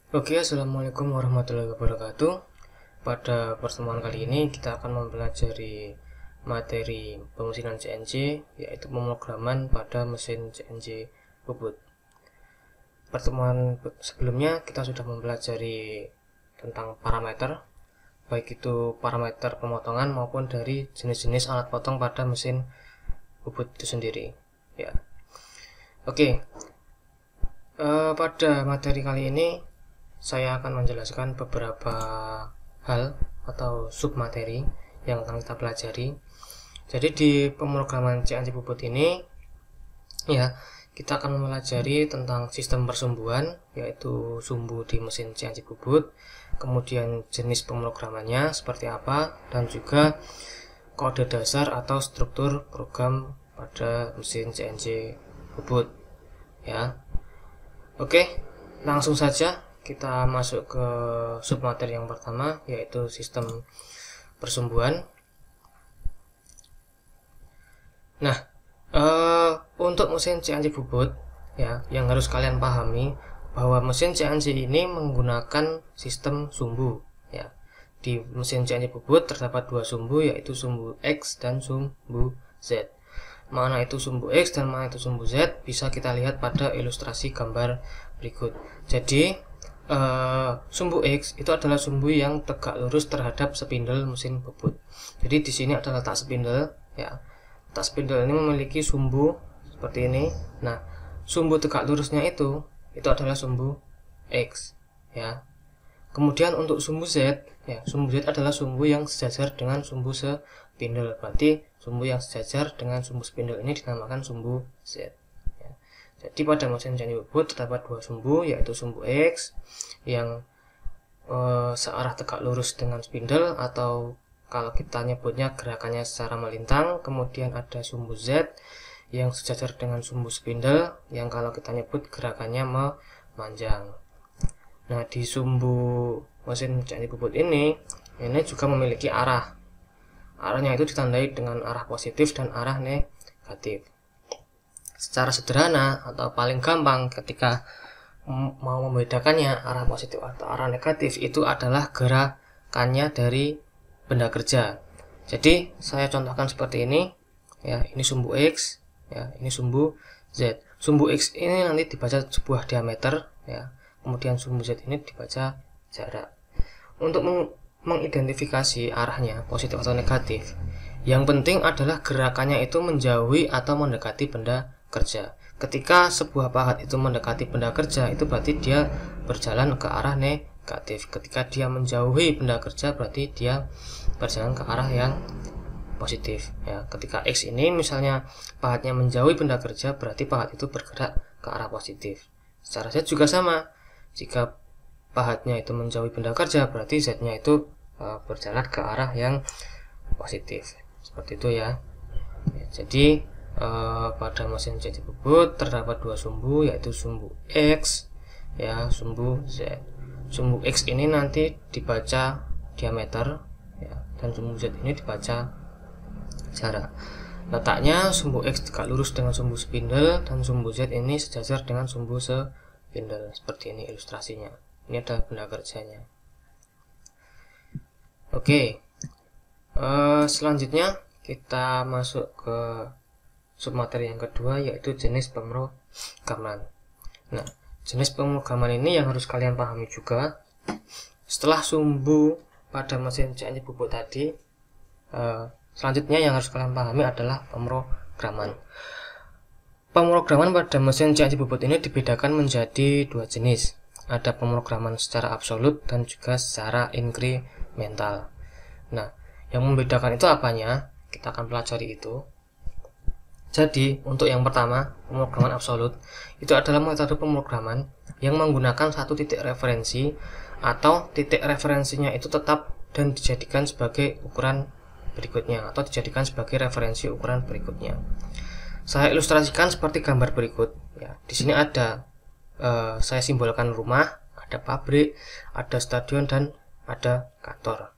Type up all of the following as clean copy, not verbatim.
Oke, assalamualaikum warahmatullahi wabarakatuh. Pada pertemuan kali ini kita akan mempelajari materi pemesinan CNC, yaitu pemrograman pada mesin CNC bubut. Pertemuan sebelumnya kita sudah mempelajari tentang parameter, baik itu parameter pemotongan maupun dari jenis-jenis alat potong pada mesin bubut itu sendiri. Ya, oke. Pada materi kali ini saya akan menjelaskan beberapa hal atau submateri yang akan kita pelajari. Jadi di pemrograman CNC bubut ini ya, kita akan mempelajari tentang sistem persumbuan, yaitu sumbu di mesin CNC bubut, kemudian jenis pemrogramannya seperti apa, dan juga kode dasar atau struktur program pada mesin CNC bubut ya. Oke, langsung saja kita masuk ke submateri yang pertama, yaitu sistem persumbuan. Nah, untuk mesin CNC bubut ya, yang harus kalian pahami bahwa mesin CNC ini menggunakan sistem sumbu ya. Di mesin CNC bubut terdapat dua sumbu, yaitu sumbu X dan sumbu Z. Mana itu sumbu X dan mana itu sumbu Z bisa kita lihat pada ilustrasi gambar berikut. Jadi sumbu X itu adalah sumbu yang tegak lurus terhadap spindle mesin bubut. Jadi di sini ada letak spindle ya. Letak spindle ini memiliki sumbu seperti ini. Nah, sumbu tegak lurusnya itu adalah sumbu X ya. Kemudian untuk sumbu Z ya, sumbu Z adalah sumbu yang sejajar dengan sumbu spindle. Berarti sumbu yang sejajar dengan sumbu spindle ini dinamakan sumbu Z. Jadi pada mesin CNC bubut terdapat dua sumbu, yaitu sumbu X yang searah tegak lurus dengan spindle, atau kalau kita nyebutnya gerakannya secara melintang. Kemudian ada sumbu Z yang sejajar dengan sumbu spindle, yang kalau kita nyebut gerakannya memanjang. Nah, di sumbu mesin CNC bubut ini juga memiliki arah. Arahnya itu ditandai dengan arah positif dan arah negatif. Secara sederhana atau paling gampang ketika mau membedakannya arah positif atau arah negatif itu adalah gerakannya dari benda kerja. Jadi saya contohkan seperti ini ya, ini sumbu X ya, ini sumbu Z. Sumbu X ini nanti dibaca sebuah diameter ya, kemudian sumbu Z ini dibaca jarak. Untuk mengidentifikasi arahnya positif atau negatif, yang penting adalah gerakannya itu menjauhi atau mendekati benda kerja. Ketika sebuah pahat itu mendekati benda kerja, itu berarti dia berjalan ke arah negatif. Ketika dia menjauhi benda kerja, berarti dia berjalan ke arah yang positif ya. Ketika X ini misalnya pahatnya menjauhi benda kerja, berarti pahat itu bergerak ke arah positif. Secara Z juga sama. Jika pahatnya itu menjauhi benda kerja, berarti Z-nya itu berjalan ke arah yang positif. Seperti itu ya. Jadi pada mesin CNC bubut terdapat dua sumbu, yaitu sumbu X ya, sumbu Z. Sumbu X ini nanti dibaca diameter ya, dan sumbu Z ini dibaca jarak. Letaknya sumbu X tegak lurus dengan sumbu spindle dan sumbu Z ini sejajar dengan sumbu spindle. Seperti ini ilustrasinya. Ini adalah benda kerjanya. Oke, selanjutnya kita masuk ke submateri yang kedua, yaitu jenis pemrograman. Nah, jenis pemrograman ini yang harus kalian pahami juga. Setelah sumbu pada mesin CNC bubut tadi, selanjutnya yang harus kalian pahami adalah pemrograman. Pemrograman pada mesin CNC bubut ini dibedakan menjadi dua jenis. Ada pemrograman secara absolut dan juga secara inkremental. Nah, yang membedakan itu apanya? Kita akan pelajari itu. Jadi, untuk yang pertama, pemrograman absolut itu adalah metode pemrograman yang menggunakan satu titik referensi, atau titik referensinya itu tetap dan dijadikan sebagai ukuran berikutnya, atau dijadikan sebagai referensi ukuran berikutnya. Saya ilustrasikan seperti gambar berikut ya. Di sini ada saya simbolkan rumah, ada pabrik, ada stadion, dan ada kantor.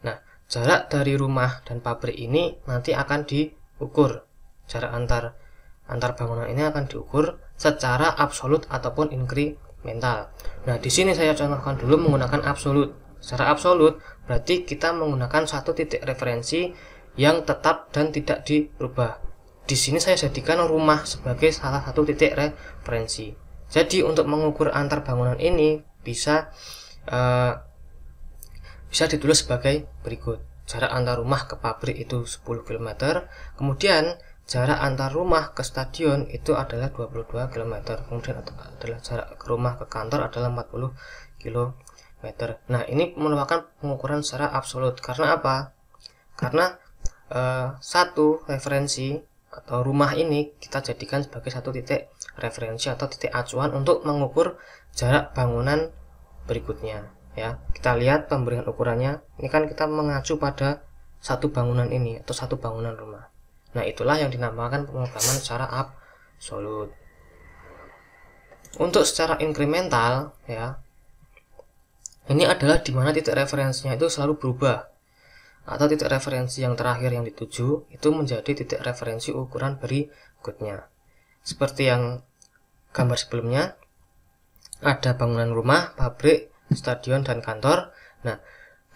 Nah, jarak dari rumah dan pabrik ini nanti akan diukur. Jarak antar bangunan ini akan diukur secara absolut ataupun inkremental. mental. Nah, di sini saya contohkan dulu menggunakan absolut. Secara absolut berarti kita menggunakan satu titik referensi yang tetap dan tidak dirubah. Di sini saya jadikan rumah sebagai salah satu titik referensi. Jadi untuk mengukur antar bangunan ini bisa ditulis sebagai berikut. Jarak antar rumah ke pabrik itu 10 km, kemudian jarak antar rumah ke stadion itu adalah 22 km, kemudian adalah jarak ke rumah ke kantor adalah 40 km. Nah, ini merupakan pengukuran secara absolut. Karena apa? Karena satu referensi atau rumah ini kita jadikan sebagai satu titik referensi atau titik acuan untuk mengukur jarak bangunan berikutnya. Ya, kita lihat pemberian ukurannya. Ini kan kita mengacu pada satu bangunan ini atau satu bangunan rumah. Nah, itulah yang dinamakan pemrograman secara absolut. Untuk secara inkremental, ya, ini adalah dimana titik referensinya itu selalu berubah, atau titik referensi yang terakhir yang dituju itu menjadi titik referensi ukuran berikutnya. Seperti yang gambar sebelumnya, ada bangunan rumah, pabrik, stadion, dan kantor. Nah,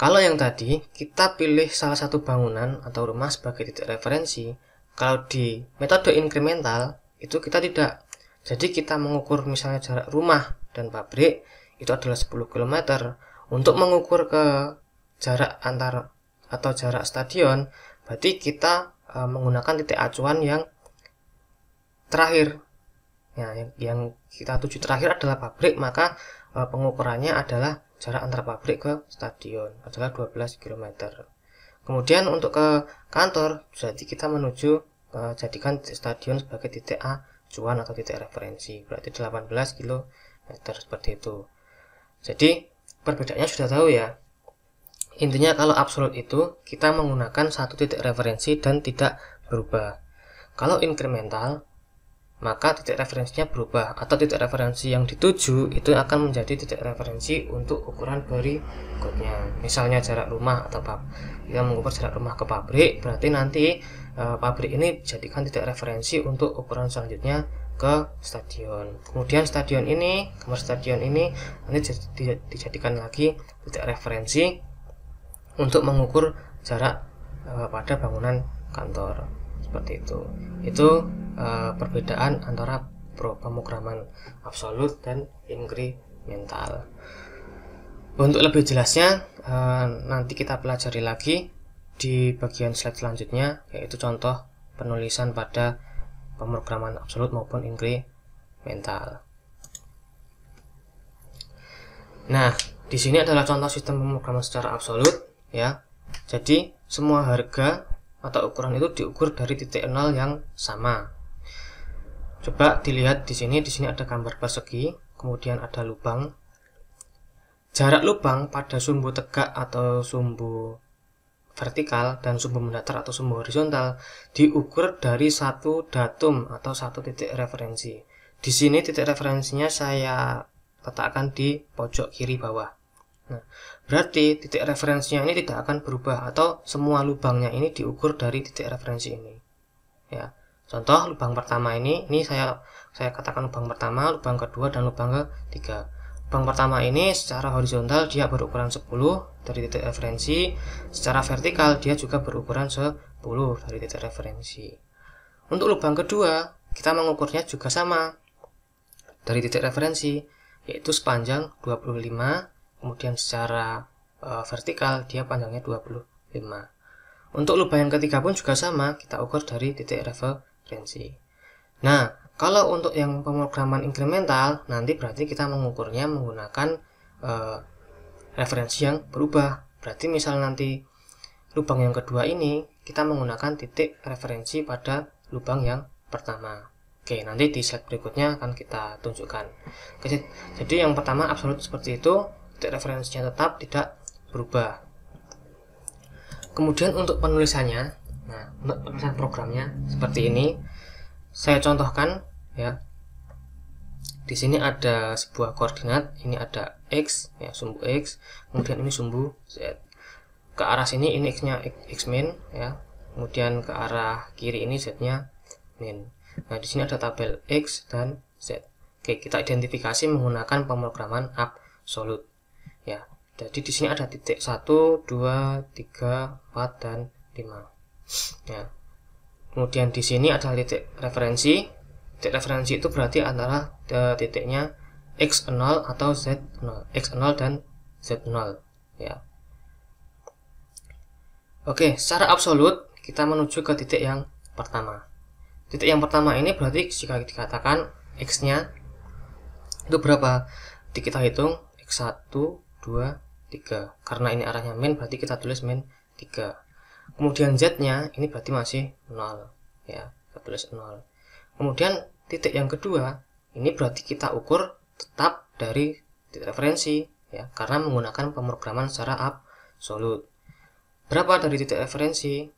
kalau yang tadi kita pilih salah satu bangunan atau rumah sebagai titik referensi, kalau di metode inkremental itu kita tidak. Jadi kita mengukur misalnya jarak rumah dan pabrik itu adalah 10 km. Untuk mengukur ke jarak antar atau jarak stadion, berarti kita menggunakan titik acuan yang terakhir. Ya, yang kita tuju terakhir adalah pabrik, maka pengukurannya adalah jarak antar pabrik ke stadion adalah 12 km. Kemudian untuk ke kantor, berarti kita menuju jadikan titik stadion sebagai titik acuan atau titik referensi, berarti 18 km seperti itu. Jadi perbedaannya sudah tahu ya. Intinya kalau absolut itu kita menggunakan satu titik referensi dan tidak berubah. Kalau inkremental maka titik referensinya berubah, atau titik referensi yang dituju itu akan menjadi titik referensi untuk ukuran berikutnya. Misalnya jarak rumah atau kita mengukur jarak rumah ke pabrik, berarti nanti pabrik ini dijadikan titik referensi untuk ukuran selanjutnya ke stadion. Kemudian stadion ini, gambar stadion ini nanti dijadikan lagi titik referensi untuk mengukur jarak pada bangunan kantor. Seperti itu. Itu perbedaan antara pemrograman absolut dan inkremental. Untuk lebih jelasnya nanti kita pelajari lagi di bagian slide selanjutnya, yaitu contoh penulisan pada pemrograman absolut maupun inkremental. Nah, di sini adalah contoh sistem pemrograman secara absolut, ya. Jadi semua harga atau ukuran itu diukur dari titik nol yang sama. Coba dilihat di sini ada gambar persegi, kemudian ada lubang. Jarak lubang pada sumbu tegak atau sumbu vertikal dan sumbu mendatar atau sumbu horizontal diukur dari satu datum atau satu titik referensi. Di sini titik referensinya saya letakkan di pojok kiri bawah. Nah, berarti titik referensinya ini tidak akan berubah, atau semua lubangnya ini diukur dari titik referensi ini. Ya, contoh lubang pertama ini saya katakan lubang pertama, lubang kedua, dan lubang ketiga. Lubang pertama ini secara horizontal dia berukuran 10 dari titik referensi, secara vertikal dia juga berukuran 10 dari titik referensi. Untuk lubang kedua kita mengukurnya juga sama dari titik referensi, yaitu sepanjang 25. Kemudian secara vertikal dia panjangnya 25. Untuk lubang yang ketiga pun juga sama, kita ukur dari titik referensi. Nah, kalau untuk yang pemrograman inkremental, nanti berarti kita mengukurnya menggunakan referensi yang berubah. Berarti misal nanti lubang yang kedua ini kita menggunakan titik referensi pada lubang yang pertama. Oke, nanti di slide berikutnya akan kita tunjukkan. Oke, jadi yang pertama absolut seperti itu, titik referensinya tetap tidak berubah. Kemudian untuk penulisannya, nah untuk penulisan programnya seperti ini, saya contohkan ya. Di sini ada sebuah koordinat, ini ada x ya, sumbu x, kemudian ini sumbu z. Ke arah sini ini x-nya x min ya, kemudian ke arah kiri ini z-nya min. Nah, di sini ada tabel x dan z. Oke, kita identifikasi menggunakan pemrograman absolut. Ya, jadi di sini ada titik 1, 2, 3, 4 dan 5. Ya. Kemudian di sini ada titik referensi. Titik referensi itu berarti antara titiknya x0 atau z0, x0 dan z0. Ya. Oke, secara absolut kita menuju ke titik yang pertama. Titik yang pertama ini berarti jika dikatakan x-nya itu berapa? Jadi kita hitung x1, 2, 3. Karena ini arahnya min, berarti kita tulis min 3. Kemudian z-nya ini berarti masih 0. Ya, kita tulis 0. Kemudian titik yang kedua, ini berarti kita ukur tetap dari titik referensi, ya, karena menggunakan pemrograman secara absolut. Berapa dari titik referensi?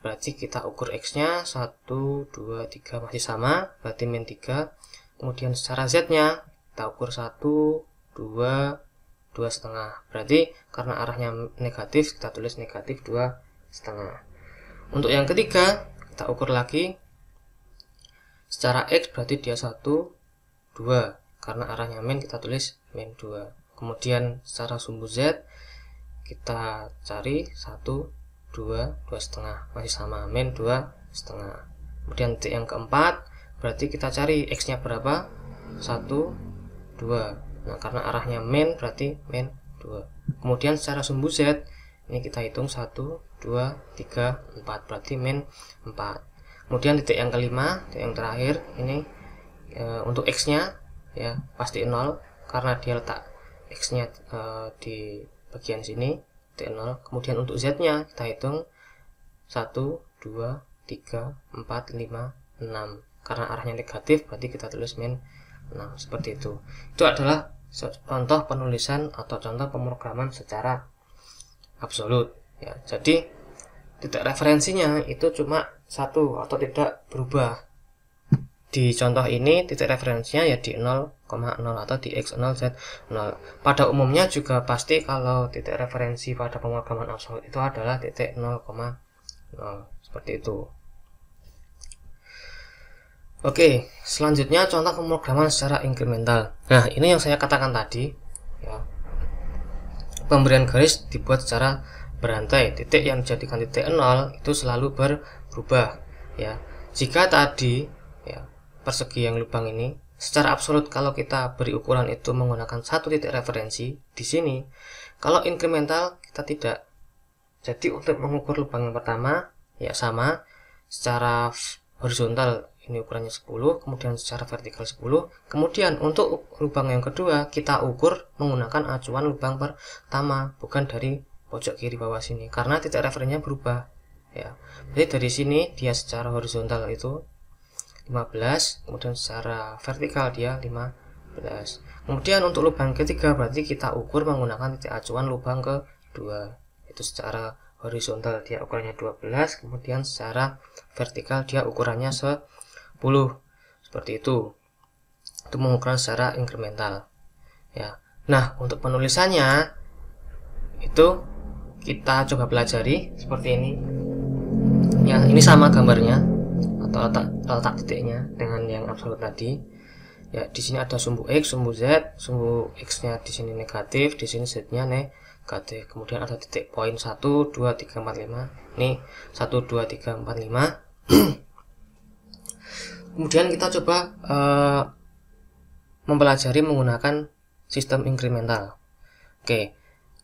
Berarti kita ukur x-nya 1, 2, 3 masih sama, berarti min 3. Kemudian secara z-nya kita ukur 1, 2, 2,5. Berarti karena arahnya negatif, kita tulis negatif 2,5. Untuk yang ketiga, kita ukur lagi. Secara x berarti dia 1, 2. Karena arahnya min, kita tulis min 2. Kemudian secara sumbu z, kita cari 1, 2, 2,5. Masih sama, min 2,5. Kemudian titik yang keempat, berarti kita cari x-nya berapa? 1, 2. Nah, karena arahnya min berarti min 2. Kemudian secara sumbu z ini kita hitung 1, 2, 3, 4, berarti min 4. Kemudian titik yang kelima, titik yang terakhir ini untuk x-nya ya pasti 0 karena dia letak x-nya di bagian sini, titik 0. Kemudian untuk z-nya kita hitung 1, 2, 3, 4, 5, 6. Karena arahnya negatif berarti kita tulis min 6, seperti itu. Itu adalah contoh penulisan atau contoh pemrograman secara absolut. Ya, jadi titik referensinya itu cuma 1 atau tidak berubah. Di contoh ini titik referensinya ya di 0,0 atau di x0 z0. Pada umumnya juga pasti kalau titik referensi pada pemrograman absolut itu adalah titik 0,0, seperti itu. Oke, selanjutnya contoh pemrograman secara inkremental. Nah, ini yang saya katakan tadi, ya. Pemberian garis dibuat secara berantai. Titik yang dijadikan titik 0 itu selalu berubah, ya. Jika tadi, ya, persegi yang lubang ini secara absolut kalau kita beri ukuran itu menggunakan satu titik referensi di sini, kalau inkremental kita tidak. Jadi untuk mengukur lubang yang pertama, ya sama, secara horizontal ini ukurannya 10, kemudian secara vertikal 10. Kemudian untuk lubang yang kedua kita ukur menggunakan acuan lubang pertama, bukan dari pojok kiri bawah sini, karena titik referensinya berubah, ya. Jadi dari sini dia secara horizontal itu 15, kemudian secara vertikal dia 15. Kemudian untuk lubang ketiga berarti kita ukur menggunakan titik acuan lubang kedua, itu secara horizontal dia ukurannya 12, kemudian secara vertikal dia ukurannya 10, seperti itu. Itu mengukur secara inkremental, ya. Nah, untuk penulisannya itu kita coba pelajari seperti ini, ya. Ini sama gambarnya atau letak titiknya dengan yang absolut tadi, ya. Di sini ada sumbu x, sumbu z, sumbu x-nya di sini negatif, di sini z-nya negatif. Kemudian ada titik poin 1, 2, 3, 4, 5. Ini 1, 2, 3, 4, 5. Kemudian kita coba mempelajari menggunakan sistem inkremental. Oke,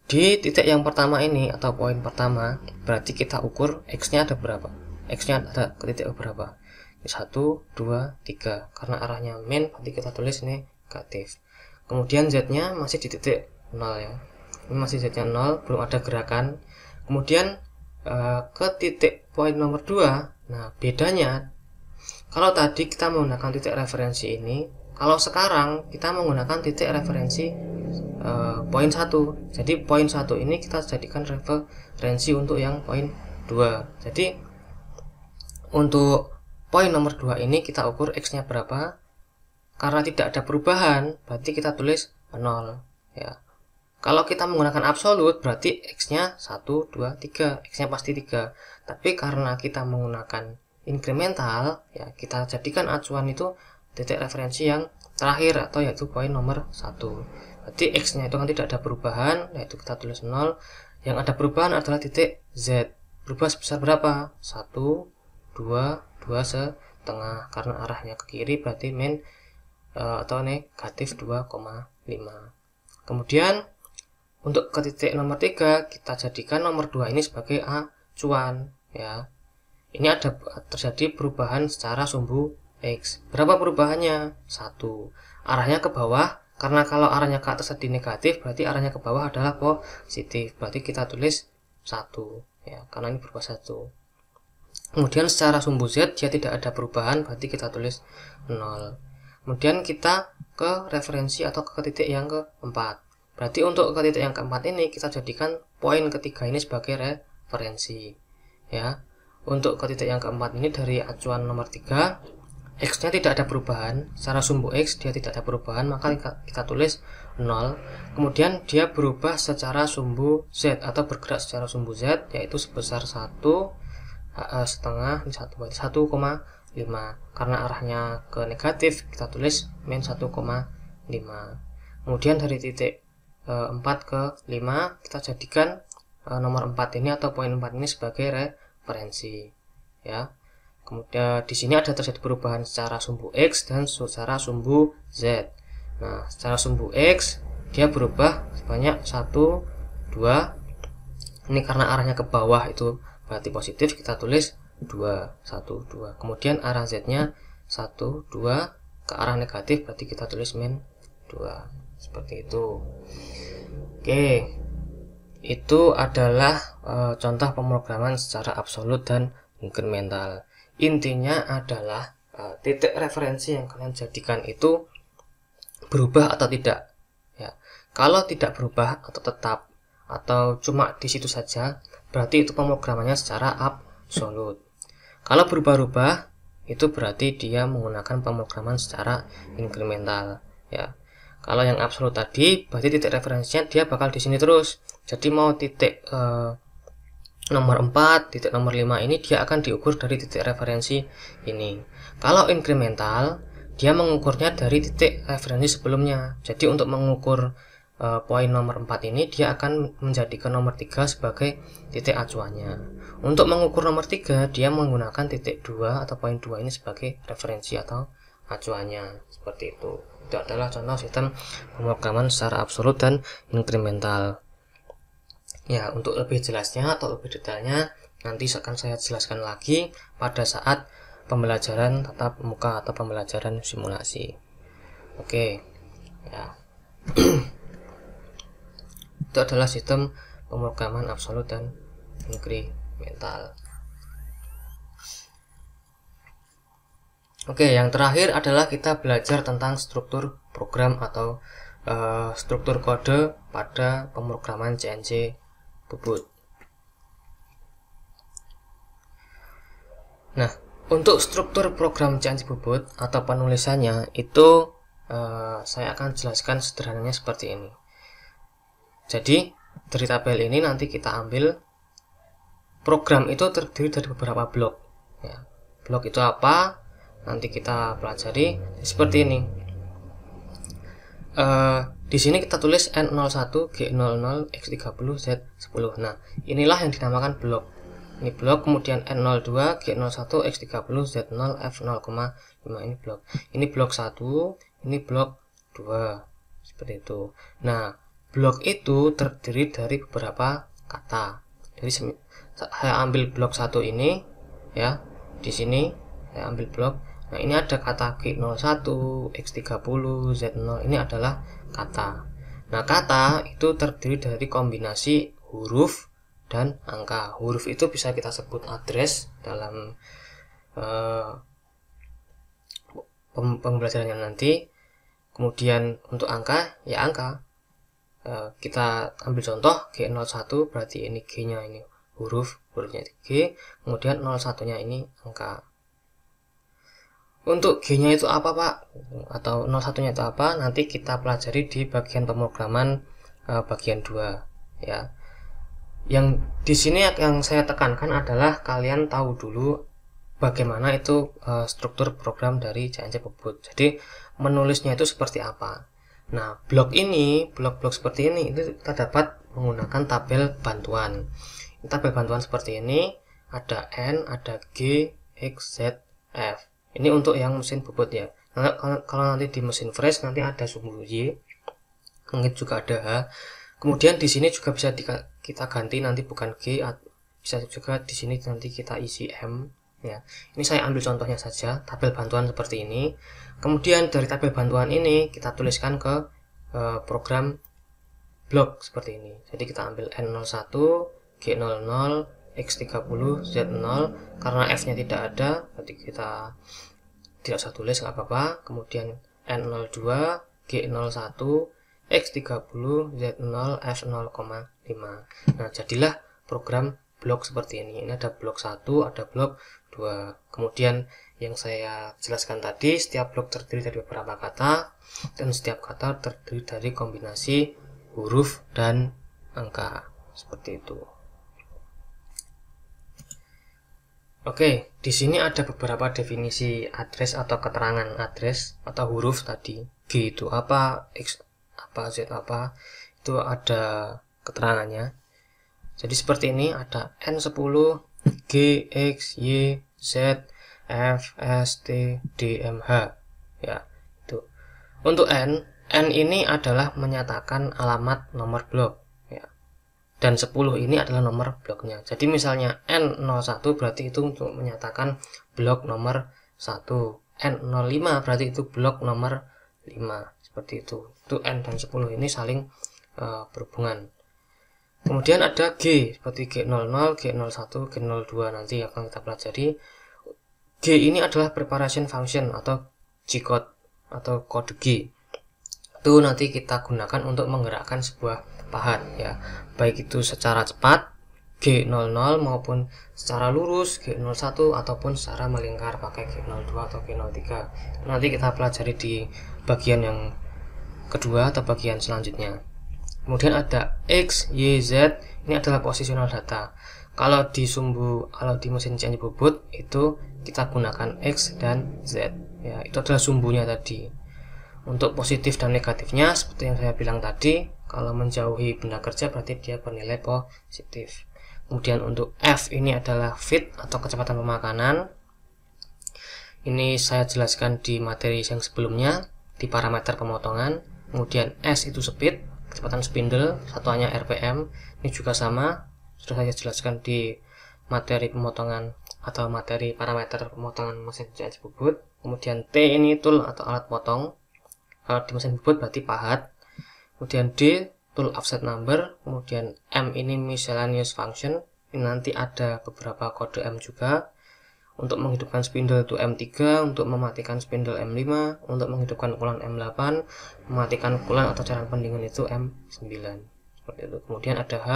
di titik yang pertama ini atau poin pertama berarti kita ukur x-nya ada berapa, x-nya ada ke titik berapa. 1, 2, 3. Karena arahnya min berarti kita tulis negatif. Kemudian z-nya masih di titik 0, ya. Ini masih z-nya 0, belum ada gerakan. Kemudian ke titik poin nomor 2. Nah, bedanya kalau tadi kita menggunakan titik referensi ini, kalau sekarang kita menggunakan titik referensi poin 1. Jadi poin 1 ini kita jadikan referensi untuk yang poin 2. Jadi untuk poin nomor 2 ini kita ukur x-nya berapa. Karena tidak ada perubahan, berarti kita tulis 0, ya. Kalau kita menggunakan absolut berarti x-nya 1, 2, 3, x-nya pasti 3. Tapi karena kita menggunakan inkremental, ya, kita jadikan acuan itu titik referensi yang terakhir atau yaitu poin nomor 1. Berarti X nya itu kan tidak ada perubahan, yaitu kita tulis 0. Yang ada perubahan adalah titik Z. Berubah sebesar berapa? 1, 2, 2,5. Karena arahnya ke kiri berarti min atau negatif 2,5. Kemudian untuk ke titik nomor 3 kita jadikan nomor 2 ini sebagai acuan ya. Ini ada terjadi perubahan secara sumbu X. Berapa perubahannya? 1. Arahnya ke bawah, karena kalau arahnya ke atas tadi negatif, berarti arahnya ke bawah adalah positif. Berarti kita tulis 1 ya, karena ini berubah 1. Kemudian secara sumbu Z dia tidak ada perubahan, berarti kita tulis 0. Kemudian kita ke referensi atau ke titik yang keempat. Berarti untuk ke titik yang keempat ini kita jadikan poin ketiga ini sebagai referensi ya. Untuk ke titik yang keempat ini dari acuan nomor 3, X nya tidak ada perubahan, secara sumbu X dia tidak ada perubahan, maka kita tulis 0. Kemudian dia berubah secara sumbu Z atau bergerak secara sumbu Z, yaitu sebesar 1 setengah, ini 1 berarti 1,5. Karena arahnya ke negatif kita tulis min 1,5. Kemudian dari titik 4 ke 5 kita jadikan nomor 4 ini atau poin 4 ini sebagai referensi ya. Kemudian di sini ada terjadi perubahan secara sumbu X dan secara sumbu Z. Nah, secara sumbu X dia berubah sebanyak 1, 2. Ini karena arahnya ke bawah itu berarti positif, kita tulis 2, 1, 2. Kemudian arah Z-nya 1, 2, ke arah negatif berarti kita tulis min 2. Seperti itu. Oke. Itu adalah contoh pemrograman secara absolut dan inkremental. Intinya adalah titik referensi yang kalian jadikan itu berubah atau tidak ya. Kalau tidak berubah atau tetap atau cuma di situ saja, berarti itu pemrogramannya secara absolut. Kalau berubah-ubah itu berarti dia menggunakan pemrograman secara inkremental ya. Kalau yang absolut tadi berarti titik referensinya dia bakal di sini terus. Jadi mau titik nomor 4, titik nomor 5 ini dia akan diukur dari titik referensi ini. Kalau inkremental dia mengukurnya dari titik referensi sebelumnya. Jadi untuk mengukur poin nomor 4 ini dia akan menjadikan nomor 3 sebagai titik acuannya. Untuk mengukur nomor 3 dia menggunakan titik 2 atau poin 2 ini sebagai referensi atau acuannya. Seperti itu. Itu adalah contoh sistem pemrograman secara absolut dan inkremental. Ya, untuk lebih jelasnya atau lebih detailnya nanti akan saya jelaskan lagi pada saat pembelajaran tatap muka atau pembelajaran simulasi. Oke. Ya. Itu adalah sistem pemrograman absolut dan inkremental. Oke, yang terakhir adalah kita belajar tentang struktur program atau struktur kode pada pemrograman CNC Bubut. Nah, untuk struktur program CNC Bubut atau penulisannya itu saya akan jelaskan sederhananya seperti ini. Jadi dari tabel ini nanti kita ambil program itu terdiri dari beberapa blok. Ya. Blok itu apa? Nanti kita pelajari seperti ini. Di sini kita tulis N01, G00, X30, Z10. Nah, inilah yang dinamakan blok. Ini blok, kemudian N02, G01, X30, Z0, F0,5 ini blok. Ini blok 1, ini blok 2. Seperti itu. Nah, blok itu terdiri dari beberapa kata. Jadi saya ambil blok 1 ini ya. Di sini saya ambil blok. Nah, ini ada kata G01, X30, Z0. Ini adalah kata. Nah, kata itu terdiri dari kombinasi huruf dan angka. Huruf itu bisa kita sebut address dalam pembelajarannya nanti. Kemudian untuk angka, ya angka. Kita ambil contoh G01 berarti ini G-nya ini hurufnya G. Kemudian 01-nya ini angka. Untuk G-nya itu apa, Pak? Atau 01-nya itu apa? Nanti kita pelajari di bagian pemrograman bagian 2 ya. Yang di sini yang saya tekankan adalah kalian tahu dulu bagaimana itu struktur program dari CNC Bubut. Jadi menulisnya itu seperti apa. Nah, blok-blok seperti ini itu kita dapat menggunakan tabel bantuan. Tabel bantuan seperti ini ada N, ada G, X, Z, F. Ini untuk yang mesin bubut ya. Nah, kalau nanti di mesin fresh nanti ada sumbu Y, mungkin juga ada H. Kemudian di sini juga bisa kita ganti nanti bukan G, bisa juga di sini nanti kita isi M. Ya, ini saya ambil contohnya saja, tabel bantuan seperti ini. Kemudian dari tabel bantuan ini kita tuliskan ke program blok seperti ini. Jadi kita ambil N01, G00, X30, Z0. Karena F-nya tidak ada, berarti kita tidak usah tulis, nggak apa-apa. Kemudian N02, G01, X30, Z0, F0,5. Nah, jadilah program blok seperti ini. Ini ada blok 1, ada blok 2. Kemudian yang saya jelaskan tadi, setiap blok terdiri dari beberapa kata, dan setiap kata terdiri dari kombinasi huruf dan angka. Seperti itu. Oke, di sini ada beberapa definisi address atau keterangan address atau huruf tadi. G itu apa, X apa, Z apa, itu ada keterangannya. Jadi seperti ini ada N10, G, X, Y, Z, F, S, T, D, M, H. Ya, itu. Untuk N ini adalah menyatakan alamat nomor blok. Ya. Dan 10 ini adalah nomor bloknya. Jadi misalnya N01 berarti itu untuk menyatakan blok nomor 1. N05 berarti itu blok nomor 5. Seperti itu. Itu N dan 10 ini saling berhubungan. Kemudian ada G, seperti G00, G01, G02 nanti akan kita pelajari. G ini adalah preparation function atau G-code atau kode G. Itu nanti kita gunakan untuk menggerakkan sebuah pahat ya. Baik itu secara cepat G00 maupun secara lurus G01 ataupun secara melingkar pakai G02 atau G03. Nanti kita pelajari di bagian yang kedua atau bagian selanjutnya. Kemudian ada X, Y, Z, ini adalah positional data. Kalau di mesin CNC Bubut itu kita gunakan X dan Z. Ya, itu adalah sumbunya tadi. Untuk positif dan negatifnya seperti yang saya bilang tadi, kalau menjauhi benda kerja berarti dia bernilai positif. Kemudian untuk F ini adalah feed atau kecepatan pemakanan. Ini saya jelaskan di materi yang sebelumnya di parameter pemotongan. Kemudian S itu speed, kecepatan spindle, satuannya RPM. Ini juga sama, sudah saya jelaskan di materi pemotongan atau materi parameter pemotongan mesin CNC Bubut. Kemudian T ini tool atau alat potong. Kalau di mesin bubut berarti pahat. Kemudian D tool offset number. Kemudian M ini miscellaneous function. Ini nanti ada beberapa kode M juga. Untuk menghidupkan spindle itu M3, untuk mematikan spindle M5, untuk menghidupkan ukulan M8, mematikan ukulan atau cairan pendingin itu M9. Seperti itu. Kemudian ada H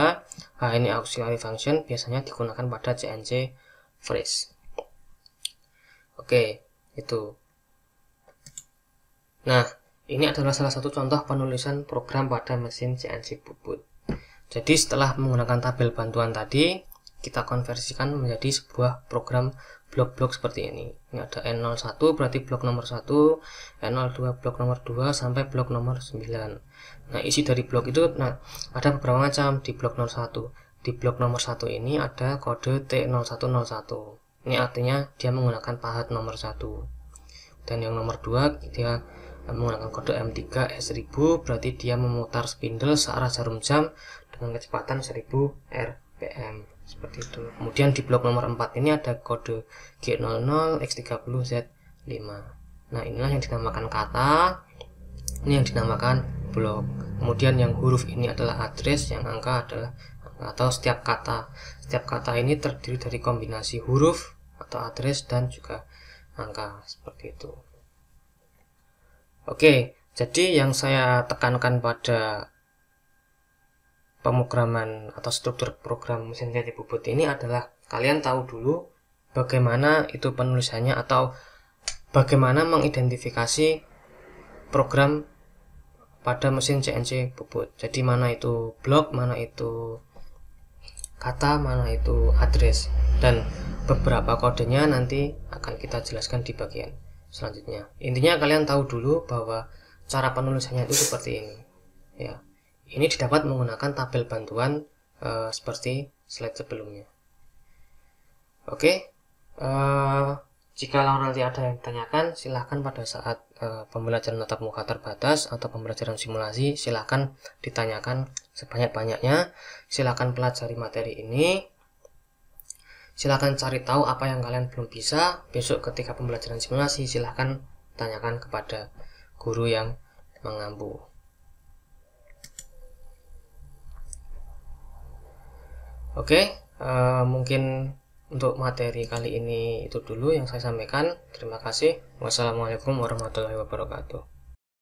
ini auxiliary function, biasanya digunakan pada CNC fresh. Oke, itu. Nah, ini adalah salah satu contoh penulisan program pada mesin CNC Bubut. Jadi setelah menggunakan tabel bantuan tadi, kita konversikan menjadi sebuah program blok-blok seperti ini. Ini ada N01 berarti blok nomor 1, N02 blok nomor 2 sampai blok nomor 9. Nah, isi dari blok itu ada beberapa macam di blok nomor 1. Di blok nomor 1 ini ada kode T0101. Ini artinya dia menggunakan pahat nomor 1. Dan yang nomor 2 dia menggunakan kode M3 S1000 berarti dia memutar spindle searah jarum jam dengan kecepatan 1000 rpm. Seperti itu. Kemudian di blok nomor 4 ini ada kode G00 X30 Z5. Nah, inilah yang dinamakan kata, ini yang dinamakan blok. Kemudian yang huruf ini adalah address, yang angka adalah angka, atau setiap kata ini terdiri dari kombinasi huruf atau address dan juga angka. Seperti itu. Oke, jadi yang saya tekankan pada pemrograman atau struktur program mesin CNC Bubut ini adalah kalian tahu dulu bagaimana itu penulisannya atau bagaimana mengidentifikasi program pada mesin CNC Bubut. Jadi mana itu blok, mana itu kata, mana itu address. Dan beberapa kodenya nanti akan kita jelaskan di bagian selanjutnya. Intinya kalian tahu dulu bahwa cara penulisannya itu seperti ini ya. Ini didapat menggunakan tabel bantuan seperti slide sebelumnya. Oke, jika nanti ada yang ditanyakan, silahkan pada saat pembelajaran tatap muka terbatas atau pembelajaran simulasi, silahkan ditanyakan sebanyak-banyaknya. Silahkan pelajari materi ini, silahkan cari tahu apa yang kalian belum bisa. Besok ketika pembelajaran simulasi, silahkan tanyakan kepada guru yang mengampu. Oke, mungkin untuk materi kali ini itu dulu yang saya sampaikan. Terima kasih. Wassalamualaikum warahmatullahi wabarakatuh.